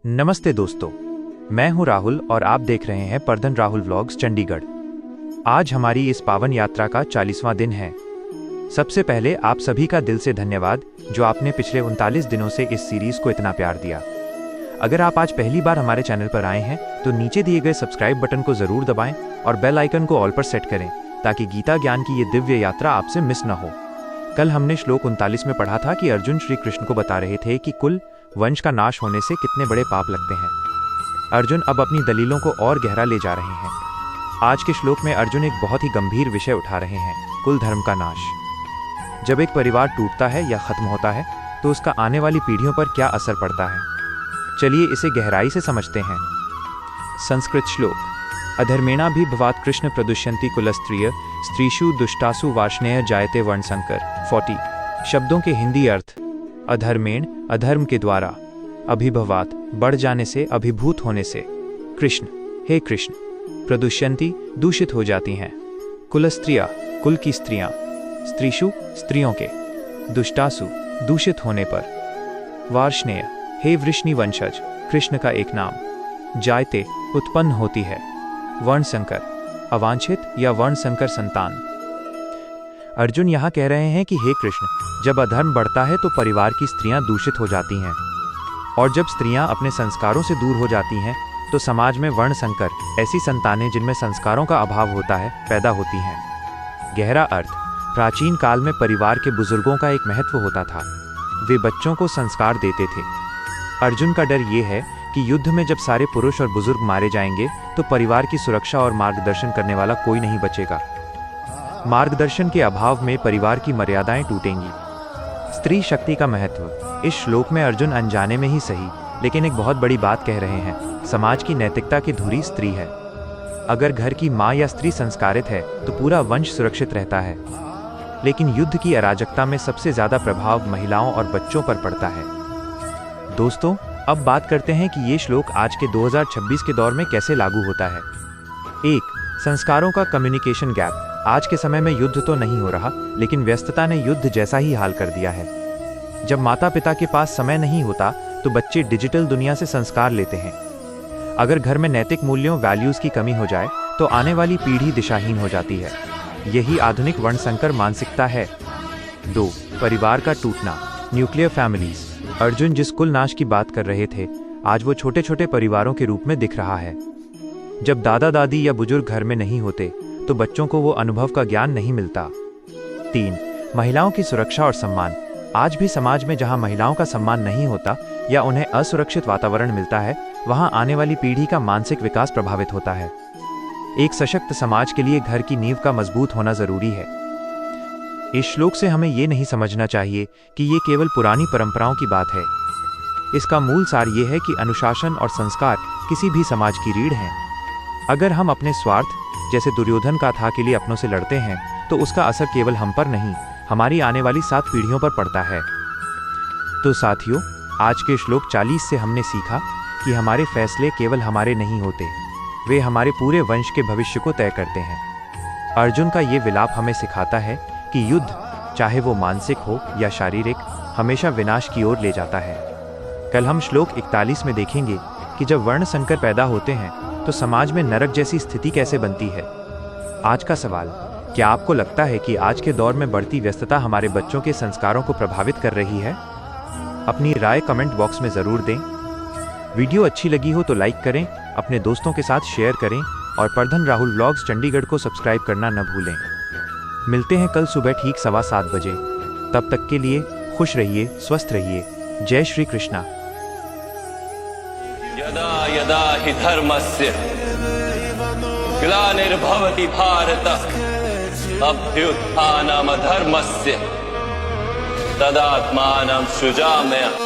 नमस्ते दोस्तों, मैं हूं राहुल और आप देख रहे हैं परधन राहुल व्लॉग्स चंडीगढ़। आज हमारी इस पावन यात्रा का 40वां दिन है। सबसे पहले आप सभी का दिल से धन्यवाद जो आपने पिछले 39 दिनों से इस सीरीज को इतना प्यार दिया। अगर आप आज पहली बार हमारे चैनल पर आए हैं तो नीचे दिए गए सब्सक्राइब बटन को जरूर दबाएं और बेल आइकन को ऑल पर सेट करें ताकि गीता ज्ञान की ये दिव्य यात्रा आपसे मिस न हो। कल हमने श्लोक 39 में पढ़ा था कि अर्जुन श्री कृष्ण को बता रहे थे कि कुल वंश का नाश होने से कितने बड़े पाप लगते हैं। अर्जुन अब अपनी दलीलों को और गहरा ले जा रहे हैं। आज के श्लोक में अर्जुन एक बहुत ही गंभीर विषय उठा रहे हैं, कुल धर्म का नाश। जब एक परिवार टूटता है या खत्म होता है तो उसका आने वाली पीढ़ियों पर क्या असर पड़ता है, चलिए इसे गहराई से समझते हैं। संस्कृत श्लोक। अधर्मेणा भी भवात कृष्ण प्रदुष्यन्ति कुलस्त्रिय स्त्रीषु दुष्टासु वार्ष्णेय जायते वर्णसंकर। 40 शब्दों के हिंदी अर्थ। अधर्मेण अधर्म के द्वारा, अभिभवात बढ़ जाने से, अभिभूत होने से, कृष्ण हे कृष्ण, प्रदुष्यन्ति दूषित हो जाती हैं, कुलस्त्रिया कुल की स्त्रियां, स्त्रीषु स्त्रियों के, दुष्टासु दूषित होने पर, वार्ष्णेय हे वृष्णि वंशज कृष्ण का एक नाम, जायते उत्पन्न होती है, वर्णसंकर अवांछित या वर्णसंकर संतान। अर्जुन यहाँ कह रहे हैं कि हे कृष्ण, जब अधर्म बढ़ता है तो परिवार की स्त्रियां दूषित हो जाती हैं, और जब स्त्रियां अपने संस्कारों से दूर हो जाती हैं तो समाज में वर्णसंकर ऐसी संतानें जिनमें संस्कारों का अभाव होता है पैदा होती हैं। गहरा अर्थ। प्राचीन काल में परिवार के बुजुर्गों का एक महत्व होता था, वे बच्चों को संस्कार देते थे। अर्जुन का डर ये है कि युद्ध में जब सारे पुरुष और बुजुर्ग मारे जाएंगे तो परिवार की सुरक्षा और मार्गदर्शन करने वाला कोई नहीं बचेगा। मार्गदर्शन के अभाव में परिवार की मर्यादाएं टूटेंगी। स्त्री शक्ति का महत्व। इस श्लोक में अर्जुन अनजाने में ही सही लेकिन एक बहुत बड़ी बात कह रहे हैं। समाज की नैतिकता की धुरी स्त्री है। अगर घर की माँ या स्त्री संस्कारित है तो पूरा वंश सुरक्षित रहता है, लेकिन युद्ध की अराजकता में सबसे ज्यादा प्रभाव महिलाओं और बच्चों पर पड़ता है। दोस्तों, अब बात करते हैं कि ये श्लोक आज के 2026 के दौर में कैसे लागू होता है। 1. संस्कारों का कम्युनिकेशन गैप। आज के समय में युद्ध तो नहीं हो रहा, लेकिन व्यस्तता ने युद्ध जैसा ही हाल कर दिया है। जब माता पिता के पास समय नहीं होता तो बच्चे डिजिटल दुनिया से संस्कार लेते हैं। अगर घर में नैतिक मूल्यों वैल्यूज की कमी हो जाए तो आने वाली पीढ़ी दिशाहीन हो जाती है। यही आधुनिक वर्णसंकर मानसिकता है। 2. परिवार का टूटना। Nuclear families. अर्जुन जिस कुल नाश की बात कर रहे थे आज वो छोटे छोटे परिवारों के रूप में दिख रहा है। जब दादा दादी या बुजुर्ग घर में नहीं होते तो बच्चों को वो अनुभव का ज्ञान नहीं मिलता। 3. महिलाओं की सुरक्षा और सम्मान। आज भी समाज में जहां महिलाओं का सम्मान नहीं होता या उन्हें असुरक्षित वातावरण मिलता है वहां आने वाली पीढ़ी का मानसिक विकास प्रभावित होता है। एक सशक्त समाज के लिए घर की नींव का मजबूत होना जरूरी है। इस श्लोक से हमें ये नहीं समझना चाहिए कि ये केवल पुरानी परंपराओं की बात है। इसका मूल सार ये है कि अनुशासन और संस्कार किसी भी समाज की रीढ़ हैं। अगर हम अपने स्वार्थ जैसे दुर्योधन का था के लिए अपनों से लड़ते हैं तो उसका असर केवल हम पर नहीं, हमारी आने वाली 7 पीढ़ियों पर पड़ता है। तो साथियों, आज के श्लोक 40 से हमने सीखा कि हमारे फैसले केवल हमारे नहीं होते, वे हमारे पूरे वंश के भविष्य को तय करते हैं। अर्जुन का ये विलाप हमें सिखाता है कि युद्ध, चाहे वो मानसिक हो या शारीरिक, हमेशा विनाश की ओर ले जाता है। कल हम श्लोक 41 में देखेंगे कि जब वर्ण संकर पैदा होते हैं तो समाज में नरक जैसी स्थिति कैसे बनती है। आज का सवाल, क्या आपको लगता है कि आज के दौर में बढ़ती व्यस्तता हमारे बच्चों के संस्कारों को प्रभावित कर रही है? अपनी राय कमेंट बॉक्स में जरूर दें। वीडियो अच्छी लगी हो तो लाइक करें, अपने दोस्तों के साथ शेयर करें और परधन राहुल व्लॉग्स चंडीगढ़ को सब्सक्राइब करना न भूलें। मिलते हैं कल सुबह ठीक 7:15 बजे। तब तक के लिए खुश रहिए, स्वस्थ रहिए। जय श्री कृष्णा। यदा यदा हि धर्मस्य ग्लानिर्भवति भारत अभ्युत्थानमधर्मस्य तदात्मानं सृजाम्यहम्।